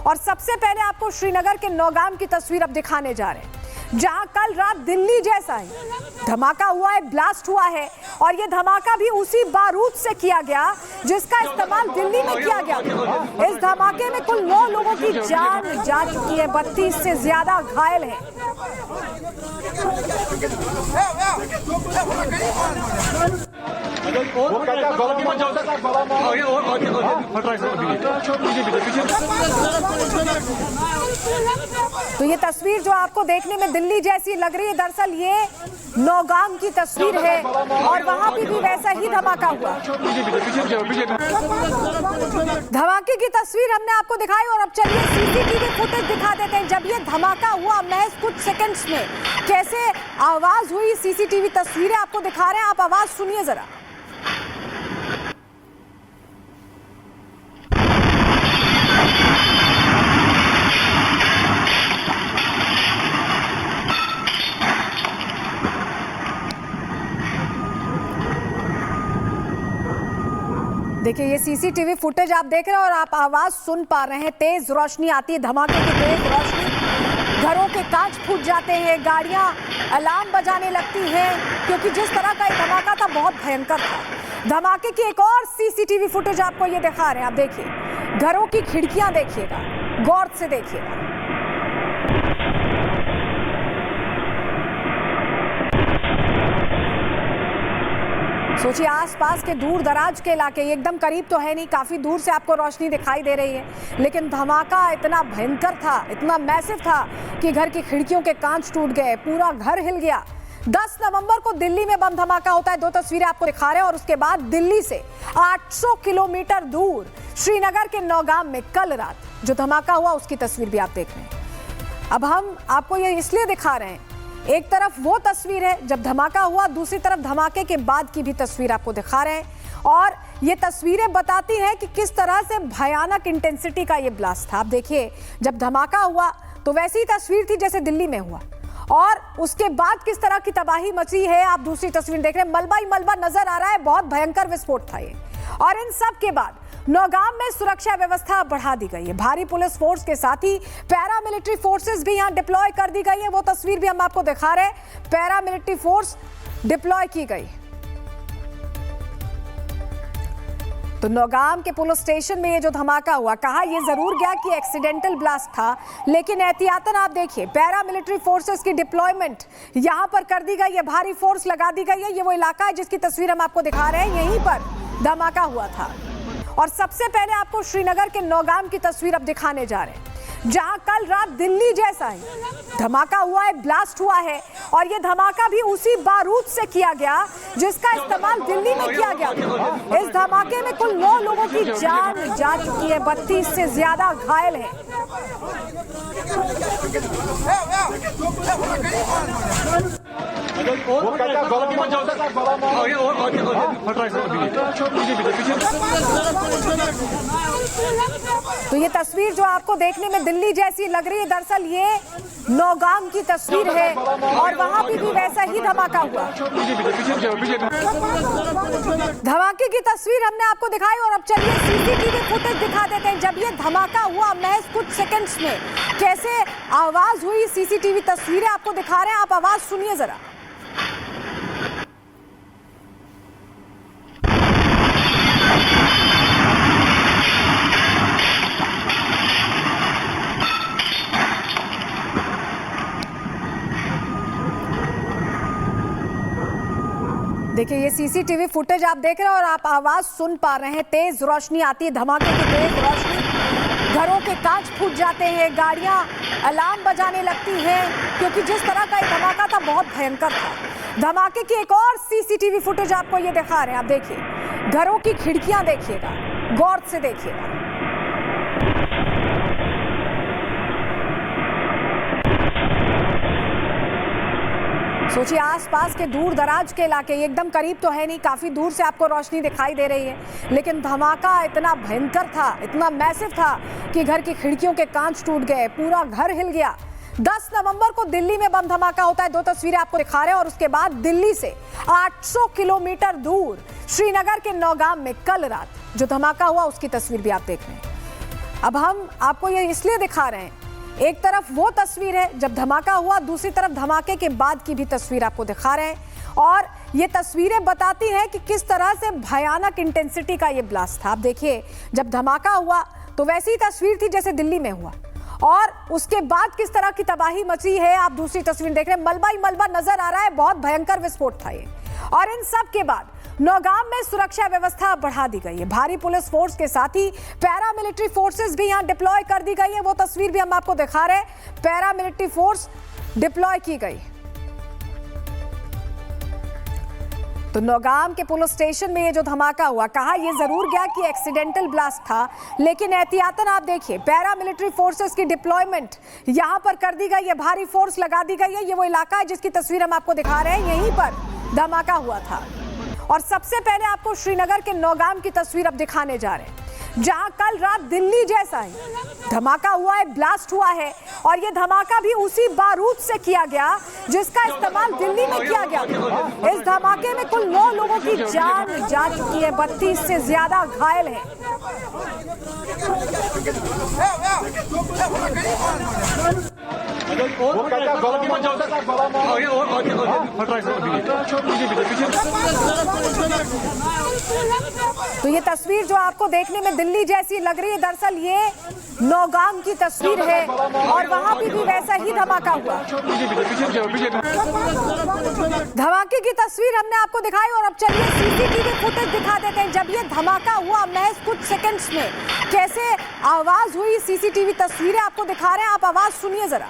और सबसे पहले आपको श्रीनगर के नौगाम की तस्वीर अब दिखाने जा रहे हैं, जहां कल रात दिल्ली जैसा ही धमाका हुआ है, ब्लास्ट हुआ है। और ये धमाका भी उसी बारूद से किया गया जिसका इस्तेमाल दिल्ली में किया गया था। इस धमाके में कुल 9 लोगों की जान जा चुकी है, 32 से ज्यादा घायल हैं। तो ये तस्वीर जो आपको देखने में दिल्ली जैसी लग रही है, दरअसल ये नौगाम की तस्वीर है और वहां भी वैसा ही धमाका हुआ। धमाके की तस्वीर हमने आपको दिखाई और अब चलिए सीसीटीवी फुटेज दिखा देते हैं। जब ये धमाका हुआ महज कुछ सेकंड्स में कैसे आवाज हुई, सीसीटीवी तस्वीरें आपको दिखा रहे हैं, आप आवाज सुनिए जरा। देखिए ये सीसीटीवी फुटेज आप देख रहे हैं और आप आवाज सुन पा रहे हैं। तेज रोशनी आती है, धमाके की तेज रोशनी, घरों के कांच फूट जाते हैं, गाड़ियां अलार्म बजाने लगती हैं, क्योंकि जिस तरह का ये धमाका था बहुत भयंकर था। धमाके की एक और सीसीटीवी फुटेज आपको ये दिखा रहे हैं, आप देखिए घरों की खिड़कियां देखिएगा, गौर से देखिएगा। सोचिए आसपास के दूर दराज के इलाके, एकदम करीब तो है नहीं, काफी दूर से आपको रोशनी दिखाई दे रही है, लेकिन धमाका इतना भयंकर था, इतना मैसिव था कि घर की खिड़कियों के कांच टूट गए, पूरा घर हिल गया। 10 नवंबर को दिल्ली में बम धमाका होता है, 2 तस्वीरें आपको दिखा रहे हैं। और उसके बाद दिल्ली से 800 किलोमीटर दूर श्रीनगर के नौगाम में कल रात जो धमाका हुआ उसकी तस्वीर भी आप देख रहे हैं। अब हम आपको ये इसलिए दिखा रहे हैं, एक तरफ वो तस्वीर है जब धमाका हुआ, दूसरी तरफ धमाके के बाद की भी तस्वीर आपको दिखा रहे हैं। और ये तस्वीरें बताती हैं कि किस तरह से भयानक इंटेंसिटी का ये ब्लास्ट था। आप देखिए जब धमाका हुआ तो वैसी तस्वीर थी जैसे दिल्ली में हुआ, और उसके बाद किस तरह की तबाही मची है आप दूसरी तस्वीर देख रहे हैं। मलबा ही मलबा नजर आ रहा है, बहुत भयंकर विस्फोट था ये। और इन सब के बाद नौगाम में सुरक्षा व्यवस्था बढ़ा दी गई है, भारी पुलिस फोर्स के साथ ही पैरामिलिट्री फोर्सेस भी यहां डिप्लॉय कर दी गई है। वो तस्वीर भी हम आपको दिखा रहे हैं, पैरामिलिट्री फोर्स डिप्लॉय की गई। तो नौगाम के पुलिस स्टेशन में ये जो धमाका हुआ, कहा यह जरूर गया कि एक्सीडेंटल ब्लास्ट था, लेकिन एहतियातन आप देखिए पैरामिलिट्री फोर्सेस की डिप्लॉयमेंट यहां पर कर दी गई है, भारी फोर्स लगा दी गई है। ये वो इलाका है जिसकी तस्वीर हम आपको दिखा रहे हैं, यहीं पर धमाका हुआ था। और सबसे पहले आपको श्रीनगर के नौगाम की तस्वीर अब दिखाने जा रहे हैं, जहां कल रात दिल्ली जैसा ही धमाका हुआ है, ब्लास्ट हुआ है। और ये धमाका भी उसी बारूद से किया गया जिसका इस्तेमाल दिल्ली में किया गया था। इस धमाके में कुल 9 लोगों की जान जा चुकी है, 32 से ज्यादा घायल हैं। तो ये तस्वीर जो आपको देखने में दिल्ली जैसी लग रही है, दरअसल ये नौगाम की तस्वीर है और वहां भी वैसा ही धमाका हुआ। धमाके की तस्वीर हमने आपको दिखाई और अब चलिए सीसीटीवी फुटेज दिखा देते हैं। जब ये धमाका हुआ महज कुछ सेकंड्स में कैसे आवाज हुई, सीसीटीवी तस्वीरें आपको दिखा रहे हैं, आप आवाज सुनिए जरा। देखिए ये सीसीटीवी फुटेज आप देख रहे हैं और आप आवाज सुन पा रहे हैं। तेज रोशनी आती है, धमाके की तेज रोशनी, घरों के कांच फूट जाते हैं, गाड़ियां अलार्म बजाने लगती हैं, क्योंकि जिस तरह का ये धमाका था बहुत भयंकर था। धमाके की एक और सीसीटीवी फुटेज आपको ये दिखा रहे हैं, आप देखिए घरों की खिड़कियां देखिएगा, गौर से देखिएगा। सोचिए आसपास के दूर दराज के इलाके, एकदम करीब तो है नहीं, काफी दूर से आपको रोशनी दिखाई दे रही है, लेकिन धमाका इतना भयंकर था, इतना मैसिव था कि घर की खिड़कियों के कांच टूट गए, पूरा घर हिल गया। 10 नवंबर को दिल्ली में बम धमाका होता है, 2 तस्वीरें आपको दिखा रहे हैं। और उसके बाद दिल्ली से 800 किलोमीटर दूर श्रीनगर के नौगाम में कल रात जो धमाका हुआ उसकी तस्वीर भी आप देख रहे हैं। अब हम आपको ये इसलिए दिखा रहे हैं, एक तरफ वो तस्वीर है जब धमाका हुआ, दूसरी तरफ धमाके के बाद की भी तस्वीर आपको दिखा रहे हैं और ये तस्वीरें बताती हैं कि किस तरह से भयानक इंटेंसिटी का ये ब्लास्ट था। आप देखिए, जब धमाका हुआ तो वैसी तस्वीर थी जैसे दिल्ली में हुआ और उसके बाद किस तरह की तबाही मची है। आप दूसरी तस्वीर देख रहे हैं, मलबा ही मलबा नजर आ रहा है, बहुत भयंकर विस्फोट था ये। और इन सब के बाद नौगाम में सुरक्षा व्यवस्था बढ़ा दी गई है। भारी पुलिस फोर्स के साथ ही पैरामिलिट्री फोर्सेस भी यहां डिप्लॉय कर दी गई है। वो तस्वीर भी हम आपको दिखा रहे हैं, पैरामिलिट्री फोर्स डिप्लॉय की गई। तो नौगाम के पुलिस स्टेशन में ये जो धमाका हुआ, कहा ये जरूर गया कि एक्सीडेंटल ब्लास्ट था, लेकिन एहतियातन आप देखिए पैरामिलिट्री फोर्सेस की डिप्लॉयमेंट यहां पर कर दी गई है, भारी फोर्स लगा दी गई है। ये वो इलाका है जिसकी तस्वीर हम आपको दिखा रहे हैं, यहीं पर धमाका हुआ था। और सबसे पहले आपको श्रीनगर के नौगाम की तस्वीर अब दिखाने जा रहे हैं, जहां कल रात दिल्ली जैसा ही धमाका हुआ है, ब्लास्ट हुआ है और ये धमाका भी उसी बारूद से किया गया जिसका इस्तेमाल दिल्ली में किया गया था। इस धमाके में कुल 9 लोगों की जान जा चुकी है, 32 से ज्यादा घायल हैं। तो ये तस्वीर जो आपको देखने में दिल्ली जैसी लग रही है, दरअसल ये नौगाम की तस्वीर है और वहां भी वैसा ही धमाका हुआ। धमाके की तस्वीर हमने आपको दिखाई और अब चलिए सीसीटीवी फुटेज दिखा देते हैं। जब ये धमाका हुआ महज कुछ सेकंड्स में कैसे आवाज हुई, सीसीटीवी तस्वीरें आपको दिखा रहे हैं, आप आवाज सुनिए जरा।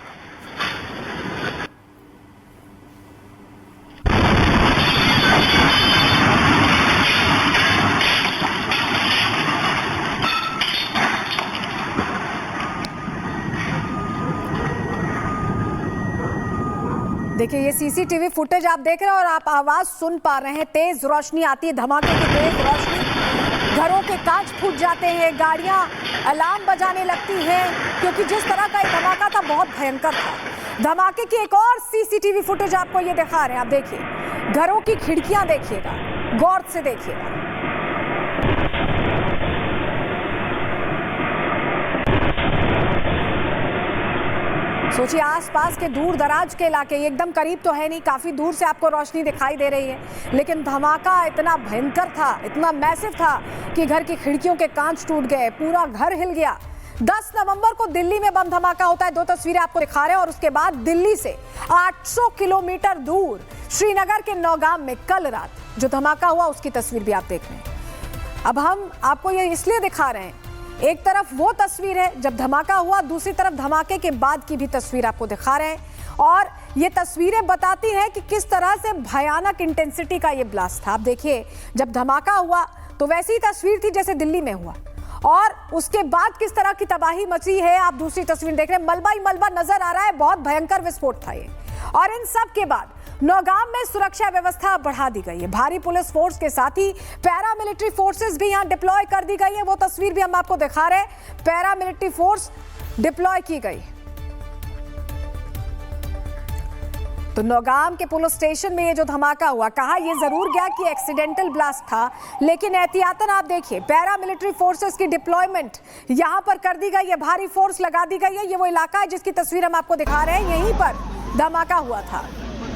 देखिए, ये सीसीटीवी फुटेज आप देख रहे हैं और आप आवाज सुन पा रहे हैं। तेज रोशनी आती है, धमाके की तेज रोशनी, घरों के कांच फूट जाते हैं, गाड़ियां अलार्म बजाने लगती हैं, क्योंकि जिस तरह का ये धमाका था बहुत भयंकर था। धमाके की एक और सीसीटीवी फुटेज आपको ये दिखा रहे हैं, आप देखिए, घरों की खिड़कियां देखिएगा, गौर से देखिएगा। सोचिए, आसपास के दूर दराज के इलाके, एकदम करीब तो है नहीं, काफी दूर से आपको रोशनी दिखाई दे रही है, लेकिन धमाका इतना भयंकर था, इतना मैसिव था कि घर की खिड़कियों के कांच टूट गए, पूरा घर हिल गया। 10 नवंबर को दिल्ली में बम धमाका होता है, 2 तस्वीरें आपको दिखा रहे हैं और उसके बाद दिल्ली से 800 किलोमीटर दूर श्रीनगर के नौगाम में कल रात जो धमाका हुआ उसकी तस्वीर भी आप देख रहे हैं। अब हम आपको ये इसलिए दिखा रहे हैं, एक तरफ वो तस्वीर है जब धमाका हुआ, दूसरी तरफ धमाके के बाद की भी तस्वीर आपको दिखा रहे हैं और ये तस्वीरें बताती हैं कि किस तरह से भयानक इंटेंसिटी का ये ब्लास्ट था। आप देखिए, जब धमाका हुआ तो वैसी तस्वीर थी जैसे दिल्ली में हुआ और उसके बाद किस तरह की तबाही मची है। आप दूसरी तस्वीर देख रहे हैं, मलबा ही मलबा नजर आ रहा है, बहुत भयंकर विस्फोट था ये। और इन सब के बाद नौगाम में सुरक्षा व्यवस्था बढ़ा दी गई है। भारी पुलिस फोर्स के साथ ही पैरामिलिट्री फोर्सेस भी यहां डिप्लॉय कर दी गई है। वो तस्वीर भी हम आपको दिखा रहे हैं, पैरामिलिट्री फोर्स डिप्लॉय की गई। तो नौगाम के पुलिस स्टेशन में ये जो धमाका हुआ, कहा ये जरूर गया कि एक्सीडेंटल ब्लास्ट था, लेकिन एहतियातन आप देखिए पैरामिलिट्री फोर्सेस की डिप्लॉयमेंट यहां पर कर दी गई है, भारी फोर्स लगा दी गई है। ये वो इलाका है जिसकी तस्वीर हम आपको दिखा रहे हैं, यहीं पर धमाका हुआ था।